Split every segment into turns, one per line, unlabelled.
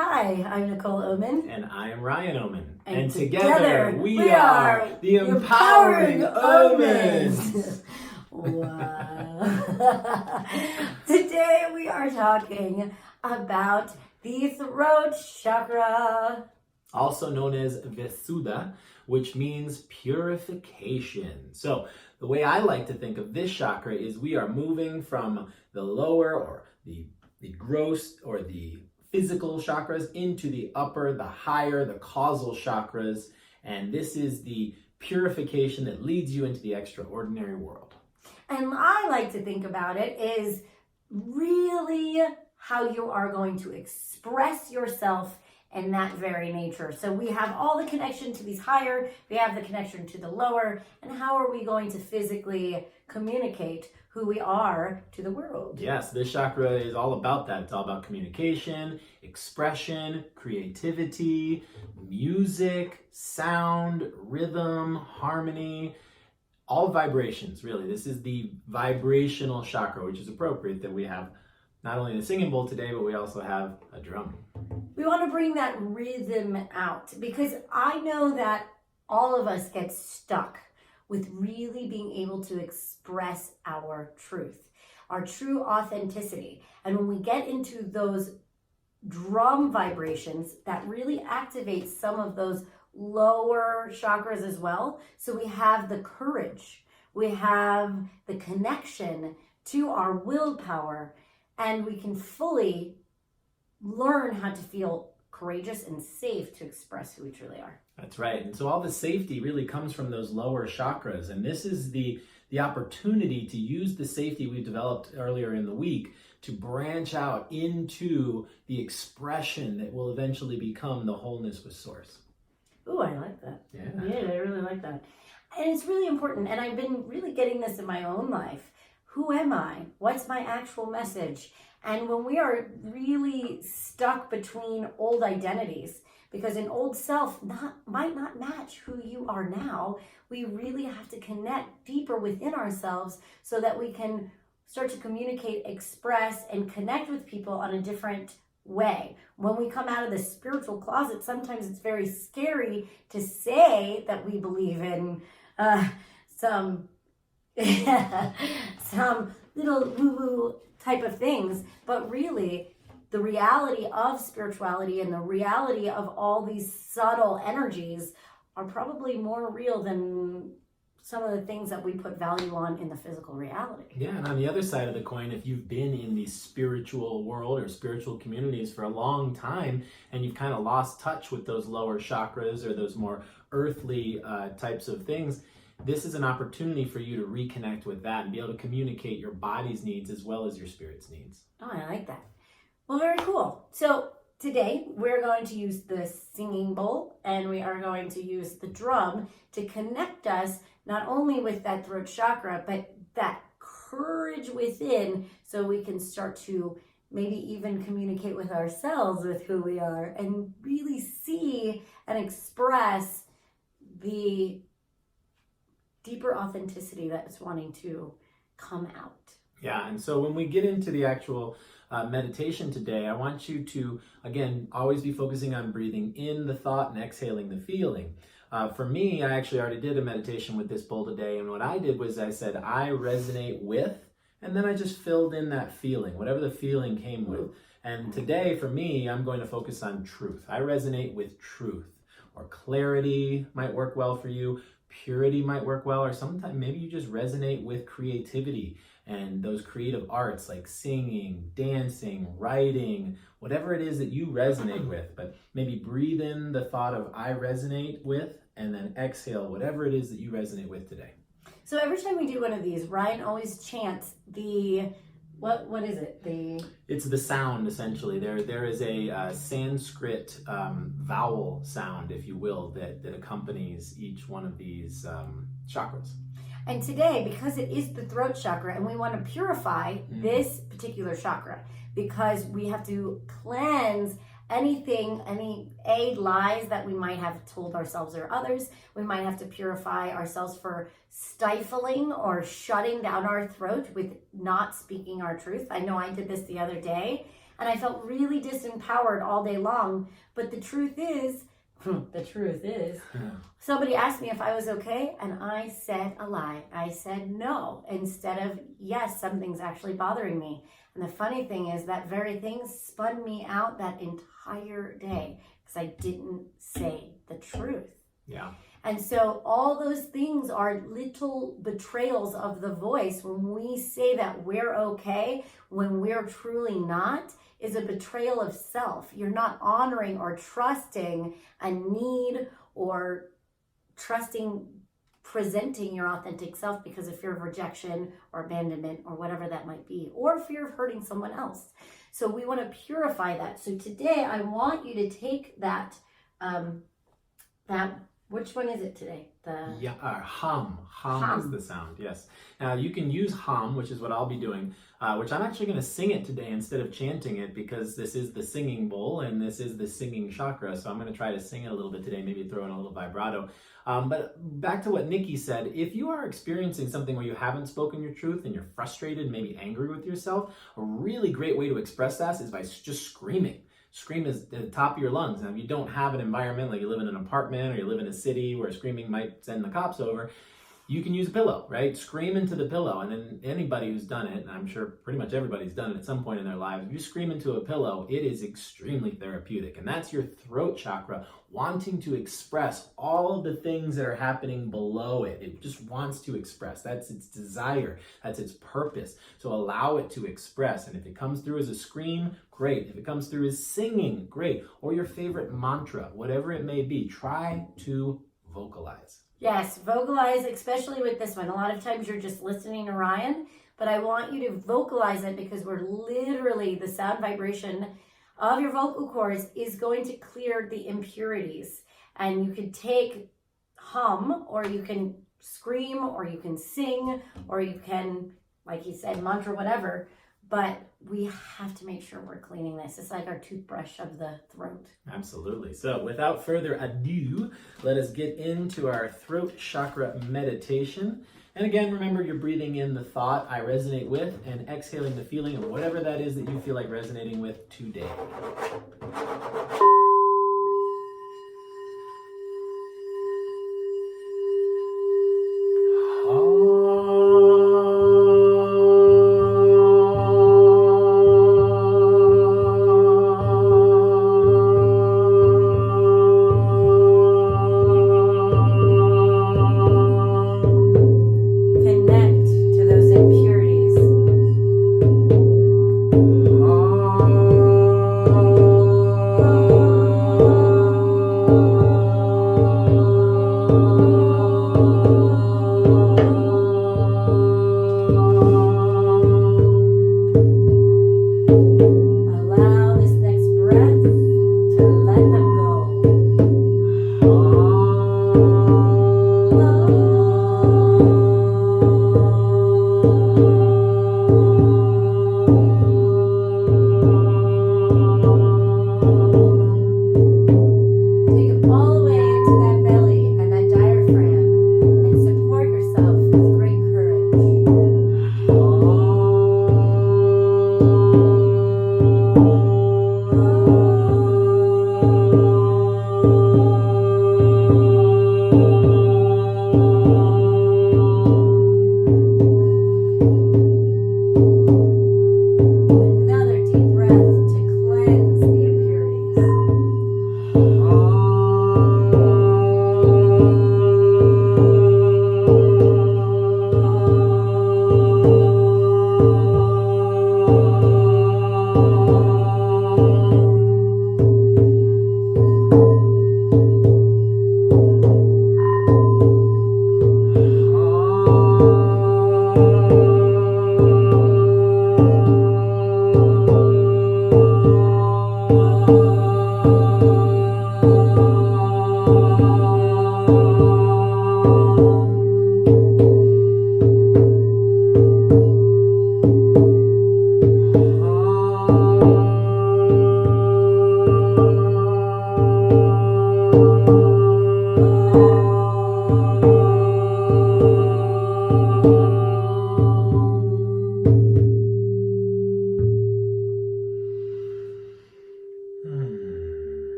Hi, I'm Nicole Oman.
And I am Ryan Oman.
And
together we are the Empowering Omens.
Wow. Today we are talking about the throat chakra.
Also known as Visuddha, which means purification. So the way I like to think of this chakra is we are moving from the lower or the gross or the physical chakras into the upper, the higher, the causal chakras. And this is the purification that leads you into the extraordinary world.
And I like to think about it is really how you are going to express yourself in that very nature. So we have all the connection to these higher, we have the connection to the lower, and how are we going to physically communicate who we are to the world?
Yes, this chakra is all about that. It's all about communication, expression, creativity, music, sound, rhythm, harmony, all vibrations, really. This is the vibrational chakra, which is appropriate that we have not only the singing bowl today, but we also have a drum.
We want to bring that rhythm out because I know that all of us get stuck with really being able to express our truth, our true authenticity. And when we get into those drum vibrations, that really activates some of those lower chakras as well. So we have the courage, we have the connection to our willpower, and we can fully learn how to feel courageous and safe to express who we truly are.
That's right. And so all the safety really comes from those lower chakras. And this is the opportunity to use the safety we developed earlier in the week to branch out into the expression that will eventually become the wholeness with Source.
Ooh, I like that.
Yeah.
Yeah, I really like that. And it's really important. And I've been really getting this in my own life. Who am I? What's my actual message? And when we are really stuck between old identities, because an old self might not match who you are now, we really have to connect deeper within ourselves so that we can start to communicate, express, and connect with people on a different way. When we come out of the spiritual closet, sometimes it's very scary to say that we believe in some little woo-woo type of things, but really the reality of spirituality and the reality of all these subtle energies are probably more real than some of the things that we put value on in the physical reality.
Yeah, and on the other side of the coin, if you've been in the spiritual world or spiritual communities for a long time and you've kind of lost touch with those lower chakras or those more earthly types of things, this is an opportunity for you to reconnect with that and be able to communicate your body's needs as well as your spirit's needs.
Oh, I like that. Well, very cool. So today we're going to use the singing bowl and we are going to use the drum to connect us not only with that throat chakra, but that courage within so we can start to maybe even communicate with ourselves with who we are and really see and express the deeper authenticity that's wanting to come out.
Yeah, and so when we get into the actual meditation today, I want you to, again, always be focusing on breathing in the thought and exhaling the feeling. For me, I actually already did a meditation with this bowl today, and what I did was I said, I resonate with, and then I just filled in that feeling, whatever the feeling came with. And today, for me, I'm going to focus on truth. I resonate with truth, or clarity might work well for you. Purity might work well, or sometimes maybe you just resonate with creativity and those creative arts like singing, dancing, writing, whatever it is that you resonate with. But maybe breathe in the thought of I resonate with, and then exhale whatever it is that you resonate with today.
So every time we do one of these, Ryan always chants the what is it?
It's the sound, essentially. There is a Sanskrit vowel sound, if you will, that accompanies each one of these chakras.
And today, because it is the throat chakra, and we want to purify this particular chakra, because we have to cleanse anything, any lies that we might have told ourselves or others. We might have to purify ourselves for stifling or shutting down our throat with not speaking our truth. I know I did this the other day, and I felt really disempowered all day long. But the truth is, somebody asked me if I was okay, and I said a lie. I said no instead of yes, something's actually bothering me. And the funny thing is that very thing spun me out that entire day because I didn't say the truth.
Yeah.
And so all those things are little betrayals of the voice. When we say that we're okay, when we're truly not, is a betrayal of self. You're not honoring or trusting a need or trusting presenting your authentic self because of fear of rejection or abandonment or whatever that might be, or fear of hurting someone else. So we want to purify that. So today I want you to take that, which one is it today?
Hum. Hum is the sound, yes. Now you can use hum, which is what I'll be doing, which I'm actually going to sing it today instead of chanting it because this is the singing bowl and this is the singing chakra. So I'm going to try to sing it a little bit today, maybe throw in a little vibrato. But back to what Nikki said, if you are experiencing something where you haven't spoken your truth and you're frustrated, maybe angry with yourself, a really great way to express that is by just screaming. Scream is at the top of your lungs. Now, if you don't have an environment, like you live in an apartment or you live in a city where screaming might send the cops over, you can use a pillow, right? Scream into the pillow. And then anybody who's done it, and I'm sure pretty much everybody's done it at some point in their lives, if you scream into a pillow, it is extremely therapeutic. And that's your throat chakra wanting to express all of the things that are happening below it. It just wants to express. That's its desire. That's its purpose. So allow it to express. And if it comes through as a scream, great. If it comes through as singing, great. Or your favorite mantra, whatever it may be, try to vocalize.
Yes, vocalize, especially with this one. A lot of times you're just listening to Ryan, but I want you to vocalize it because we're literally, the sound vibration of your vocal cords is going to clear the impurities. And you could take hum, or you can scream, or you can sing, or you can, like he said, mantra, whatever. But we have to make sure we're cleaning this. It's like our toothbrush of the throat.
Absolutely. So without further ado, let us get into our throat chakra meditation. And again, remember you're breathing in the thought I resonate with and exhaling the feeling of whatever that is that you feel like resonating with today.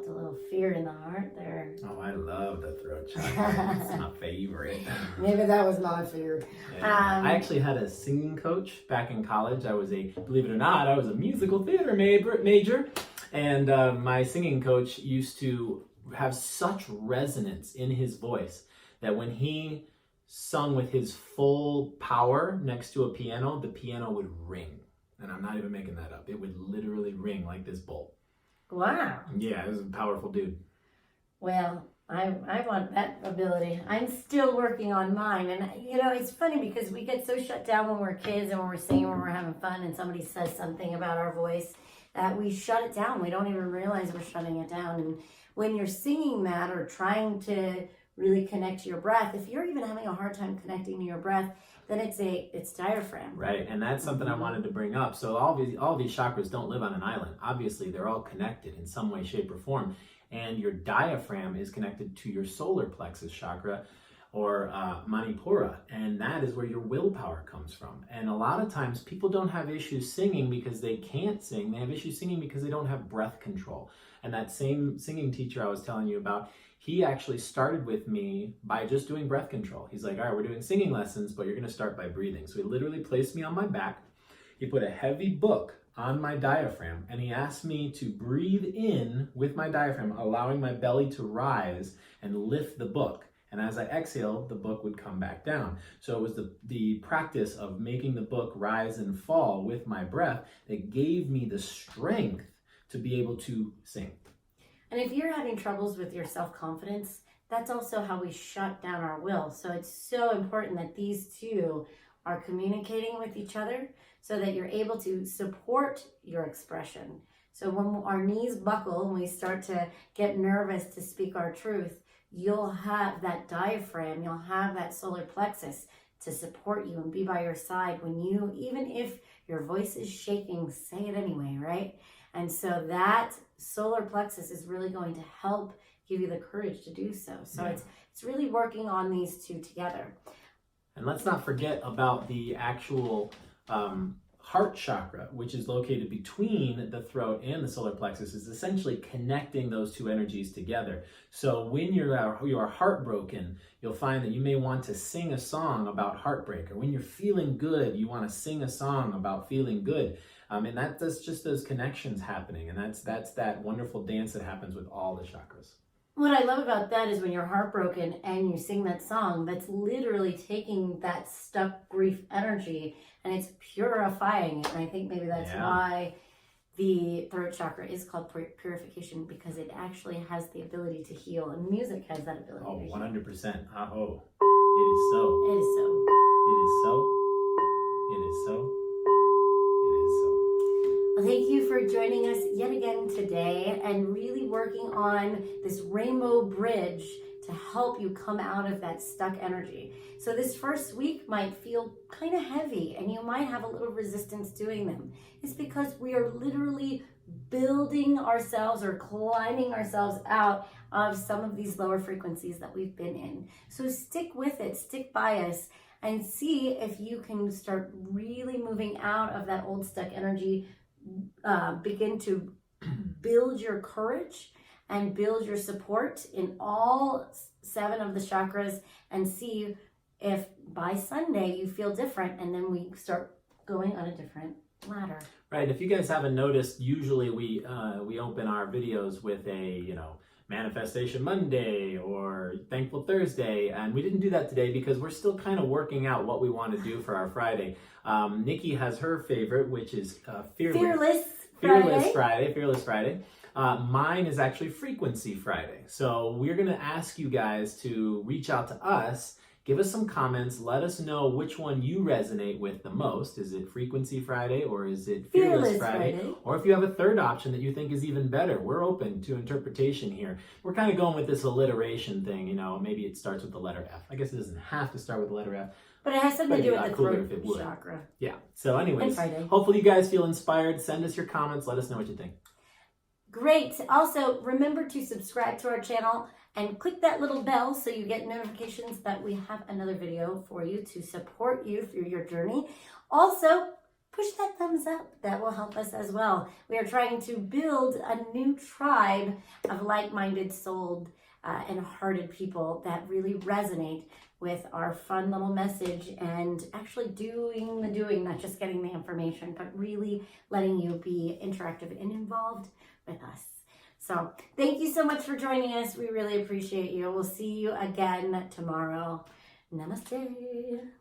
felt a little fear in the heart there.
Oh, I love the throat chakra. It's my favorite.
Maybe that was my fear.
Yeah. I actually had a singing coach back in college. Believe it or not, I was a musical theater major. And my singing coach used to have such resonance in his voice that when he sung with his full power next to a piano, the piano would ring. And I'm not even making that up. It would literally ring like this bolt.
Wow.
Yeah, he was a powerful dude.
Well, I want that ability. I'm still working on mine. And, it's funny because we get so shut down when we're kids and when we're singing, when we're having fun, and somebody says something about our voice that we shut it down. We don't even realize we're shutting it down. And when you're singing that or trying to really connect to your breath, if you're even having a hard time connecting to your breath, then it's diaphragm.
Right, and that's something I wanted to bring up. So all these chakras don't live on an island. Obviously, they're all connected in some way, shape, or form. And your diaphragm is connected to your solar plexus chakra, or Manipura, and that is where your willpower comes from. And a lot of times people don't have issues singing because they can't sing. They have issues singing because they don't have breath control. And that same singing teacher I was telling you about, he actually started with me by just doing breath control. He's like, all right, we're doing singing lessons, but you're going to start by breathing. So he literally placed me on my back. He put a heavy book on my diaphragm, and he asked me to breathe in with my diaphragm, allowing my belly to rise and lift the book. And as I exhaled, the book would come back down. So it was the practice of making the book rise and fall with my breath that gave me the strength to be able to sing.
And if you're having troubles with your self-confidence, that's also how we shut down our will. So it's so important that these two are communicating with each other so that you're able to support your expression. So when our knees buckle and we start to get nervous to speak our truth, you'll have that diaphragm, you'll have that solar plexus to support you and be by your side when you, even if your voice is shaking, say it anyway, right? And so that solar plexus is really going to help give you the courage to do so. So it's really working on these two together.
And let's not forget about the actual heart chakra, which is located between the throat and the solar plexus, is essentially connecting those two energies together. So when you are heartbroken, you'll find that you may want to sing a song about heartbreak, or when you're feeling good, you want to sing a song about feeling good. And that's just those connections happening, and that's that wonderful dance that happens with all the chakras.
What I love about that is when you're heartbroken and you sing that song, that's literally taking that stuck grief energy and it's purifying it. And I think maybe that's why the throat chakra is called purification, because it actually has the ability to heal, and music has that ability to heal.
100%. Oh, it is so.
It is so.
It is so. It is so. It is so.
Well, thank you for joining us yet again today and really working on this rainbow bridge to help you come out of that stuck energy. So this first week might feel kind of heavy and you might have a little resistance doing them. It's because we are literally building ourselves or climbing ourselves out of some of these lower frequencies that we've been in. So stick with it, stick by us, and see if you can start really moving out of that old stuck energy. Begin to build your courage and build your support in all 7 of the chakras, and see if by Sunday you feel different, and then we start going on a different ladder.
Right. If you guys haven't noticed, usually we open our videos with a Manifestation Monday or Thankful Thursday, and we didn't do that today because we're still kind of working out what we want to do for our Friday. Nikki has her favorite, which is Fearless Friday. Mine is actually Frequency Friday. So we're going to ask you guys to reach out to us, give us some comments, let us know which one you resonate with the most. Is it Frequency Friday or is it Fearless Friday? Or if you have a third option that you think is even better, we're open to interpretation here. We're kind of going with this alliteration thing, maybe it starts with the letter F. I guess it doesn't have to start with the letter F.
But it has something to do with the throat chakra.
Yeah. So anyways, hopefully you guys feel inspired. Send us your comments. Let us know what you think.
Great. Also, remember to subscribe to our channel and click that little bell so you get notifications that we have another video for you to support you through your journey. Also, push that thumbs up. That will help us as well. We are trying to build a new tribe of like-minded, souled, and hearted people that really resonate with our fun little message and actually doing the doing, not just getting the information, but really letting you be interactive and involved with us. So thank you so much for joining us. We really appreciate you. We'll see you again tomorrow. Namaste.